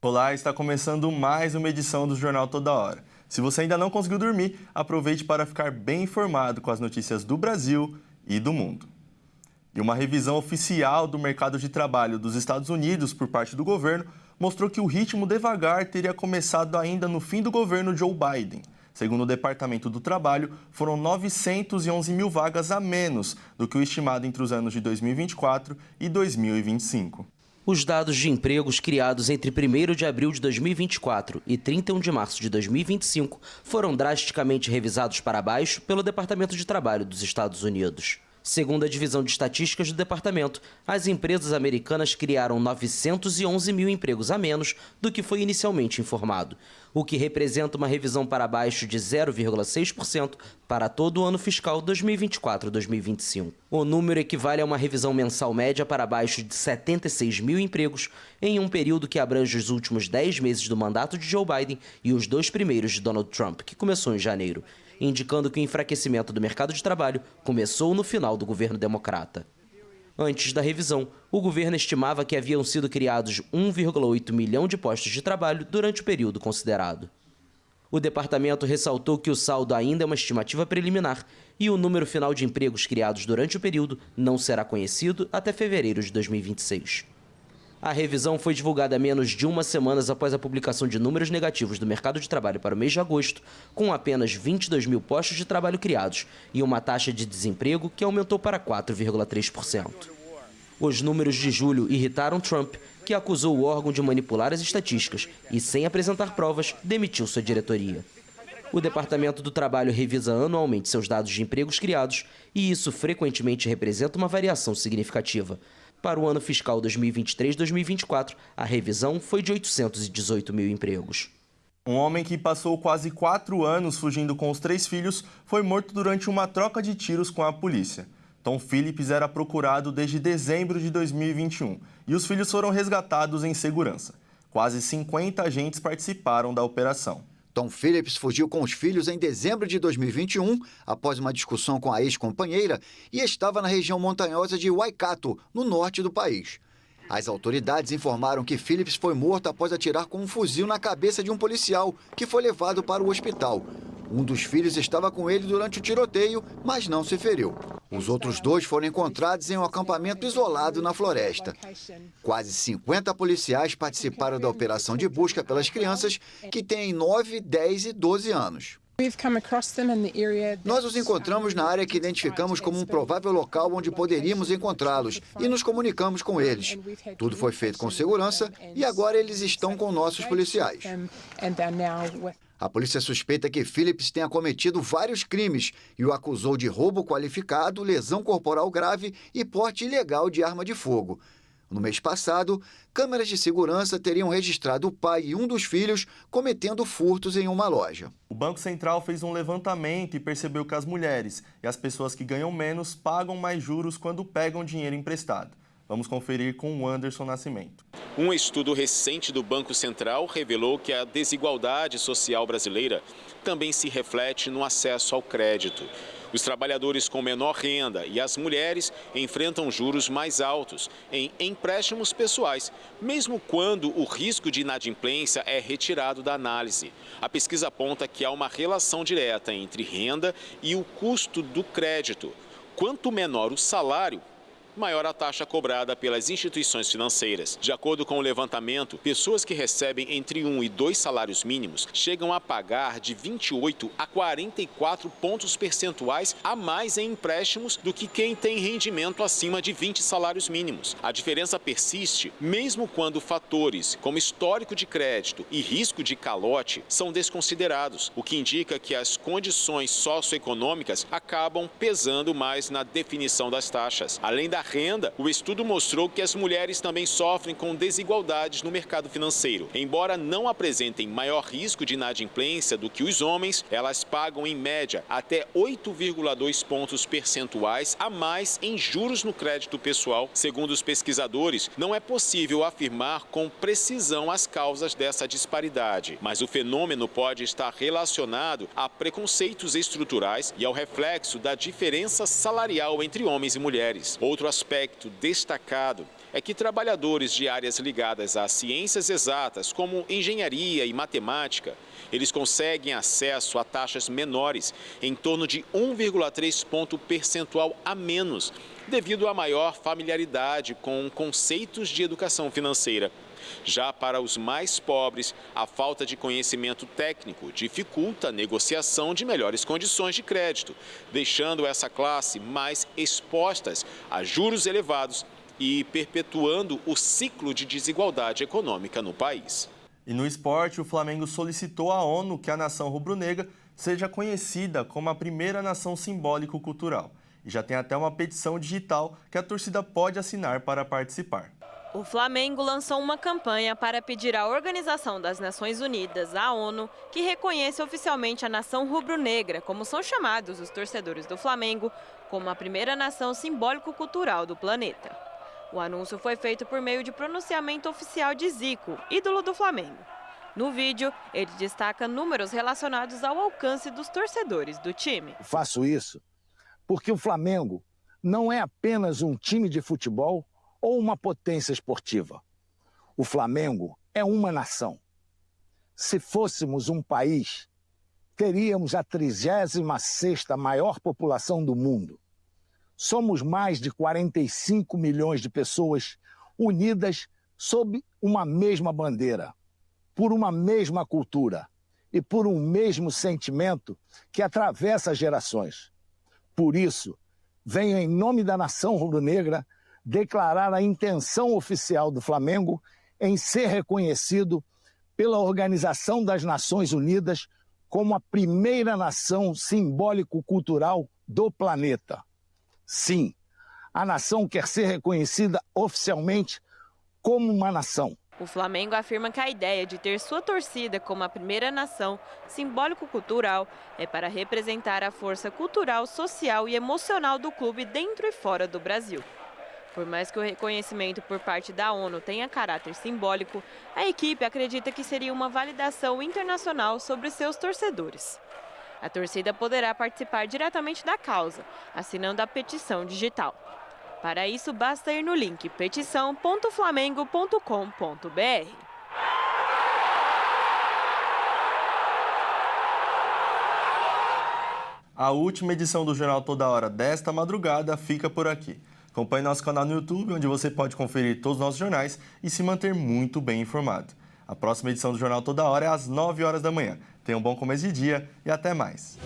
Olá, está começando mais uma edição do Jornal Toda Hora. Se você ainda não conseguiu dormir, aproveite para ficar bem informado com as notícias do Brasil e do mundo. E uma revisão oficial do mercado de trabalho dos Estados Unidos por parte do governo mostrou que o ritmo devagar teria começado ainda no fim do governo Joe Biden. Segundo o Departamento do Trabalho, foram 911 mil vagas a menos do que o estimado entre os anos de 2024 e 2025. Os dados de empregos criados entre 1º de abril de 2024 e 31 de março de 2025 foram drasticamente revisados para baixo pelo Departamento de Trabalho dos Estados Unidos. Segundo a Divisão de Estatísticas do Departamento, as empresas americanas criaram 911 mil empregos a menos do que foi inicialmente informado, o que representa uma revisão para baixo de 0,6% para todo o ano fiscal 2024-2025. O número equivale a uma revisão mensal média para baixo de 76 mil empregos em um período que abrange os últimos 10 meses do mandato de Joe Biden e os 2 primeiros de Donald Trump, que começou em janeiro, indicando que o enfraquecimento do mercado de trabalho começou no final do governo democrata. Antes da revisão, o governo estimava que haviam sido criados 1,8 milhão de postos de trabalho durante o período considerado. O departamento ressaltou que o saldo ainda é uma estimativa preliminar e o número final de empregos criados durante o período não será conhecido até fevereiro de 2026. A revisão foi divulgada menos de uma semana após a publicação de números negativos do mercado de trabalho para o mês de agosto, com apenas 22 mil postos de trabalho criados e uma taxa de desemprego que aumentou para 4,3%. Os números de julho irritaram Trump, que acusou o órgão de manipular as estatísticas e, sem apresentar provas, demitiu sua diretoria. O Departamento do Trabalho revisa anualmente seus dados de empregos criados e isso frequentemente representa uma variação significativa. Para o ano fiscal 2023-2024, a revisão foi de 818 mil empregos. Um homem que passou quase 4 anos fugindo com os 3 filhos foi morto durante uma troca de tiros com a polícia. Tom Phillips era procurado desde dezembro de 2021 e os filhos foram resgatados em segurança. Quase 50 agentes participaram da operação. Tom Phillips fugiu com os filhos em dezembro de 2021, após uma discussão com a ex-companheira, e estava na região montanhosa de Waikato, no norte do país. As autoridades informaram que Phillips foi morto após atirar com um fuzil na cabeça de um policial, que foi levado para o hospital. Um dos filhos estava com ele durante o tiroteio, mas não se feriu. Os outros 2 foram encontrados em um acampamento isolado na floresta. Quase 50 policiais participaram da operação de busca pelas crianças, que têm 9, 10 e 12 anos. Nós os encontramos na área que identificamos como um provável local onde poderíamos encontrá-los e nos comunicamos com eles. Tudo foi feito com segurança e agora eles estão com nossos policiais. A polícia suspeita que Phillips tenha cometido vários crimes e o acusou de roubo qualificado, lesão corporal grave e porte ilegal de arma de fogo. No mês passado, câmeras de segurança teriam registrado o pai e um dos filhos cometendo furtos em uma loja. O Banco Central fez um levantamento e percebeu que as mulheres e as pessoas que ganham menos pagam mais juros quando pegam dinheiro emprestado. Vamos conferir com o Anderson Nascimento. Um estudo recente do Banco Central revelou que a desigualdade social brasileira também se reflete no acesso ao crédito. Os trabalhadores com menor renda e as mulheres enfrentam juros mais altos em empréstimos pessoais, mesmo quando o risco de inadimplência é retirado da análise. A pesquisa aponta que há uma relação direta entre renda e o custo do crédito. Quanto menor o salário, maior a taxa cobrada pelas instituições financeiras. De acordo com o levantamento, pessoas que recebem entre 1 e 2 salários mínimos chegam a pagar de 28 a 44 pontos percentuais a mais em empréstimos do que quem tem rendimento acima de 20 salários mínimos. A diferença persiste mesmo quando fatores como histórico de crédito e risco de calote são desconsiderados, o que indica que as condições socioeconômicas acabam pesando mais na definição das taxas. Além da renda, o estudo mostrou que as mulheres também sofrem com desigualdades no mercado financeiro. Embora não apresentem maior risco de inadimplência do que os homens, elas pagam em média até 8,2 pontos percentuais a mais em juros no crédito pessoal. Segundo os pesquisadores, não é possível afirmar com precisão as causas dessa disparidade, mas o fenômeno pode estar relacionado a preconceitos estruturais e ao reflexo da diferença salarial entre homens e mulheres. Outro aspecto destacado é que trabalhadores de áreas ligadas às ciências exatas, como engenharia e matemática, eles conseguem acesso a taxas menores, em torno de 1,3 ponto percentual a menos, devido à maior familiaridade com conceitos de educação financeira. Já para os mais pobres, a falta de conhecimento técnico dificulta a negociação de melhores condições de crédito, deixando essa classe mais expostas a juros elevados e perpetuando o ciclo de desigualdade econômica no país. E no esporte, o Flamengo solicitou à ONU que a nação rubro-negra seja conhecida como a primeira nação simbólico-cultural. E já tem até uma petição digital que a torcida pode assinar para participar. O Flamengo lançou uma campanha para pedir à Organização das Nações Unidas, a ONU, que reconheça oficialmente a nação rubro-negra, como são chamados os torcedores do Flamengo, como a primeira nação simbólico-cultural do planeta. O anúncio foi feito por meio de pronunciamento oficial de Zico, ídolo do Flamengo. No vídeo, ele destaca números relacionados ao alcance dos torcedores do time. Faço isso porque o Flamengo não é apenas um time de futebol ou uma potência esportiva. O Flamengo é uma nação. Se fôssemos um país, teríamos a 36ª maior população do mundo. Somos mais de 45 milhões de pessoas unidas sob uma mesma bandeira, por uma mesma cultura e por um mesmo sentimento que atravessa gerações. Por isso, venho em nome da nação rubro-negra declarar a intenção oficial do Flamengo em ser reconhecido pela Organização das Nações Unidas como a primeira nação simbólico-cultural do planeta. Sim, a nação quer ser reconhecida oficialmente como uma nação. O Flamengo afirma que a ideia de ter sua torcida como a primeira nação simbólico-cultural é para representar a força cultural, social e emocional do clube dentro e fora do Brasil. Por mais que o reconhecimento por parte da ONU tenha caráter simbólico, a equipe acredita que seria uma validação internacional sobre seus torcedores. A torcida poderá participar diretamente da causa, assinando a petição digital. Para isso, basta ir no link petição.flamengo.com.br. A última edição do Jornal Toda Hora desta madrugada fica por aqui. Acompanhe nosso canal no YouTube, onde você pode conferir todos os nossos jornais e se manter muito bem informado. A próxima edição do Jornal Toda Hora é às 9 horas da manhã. Tenha um bom começo de dia e até mais.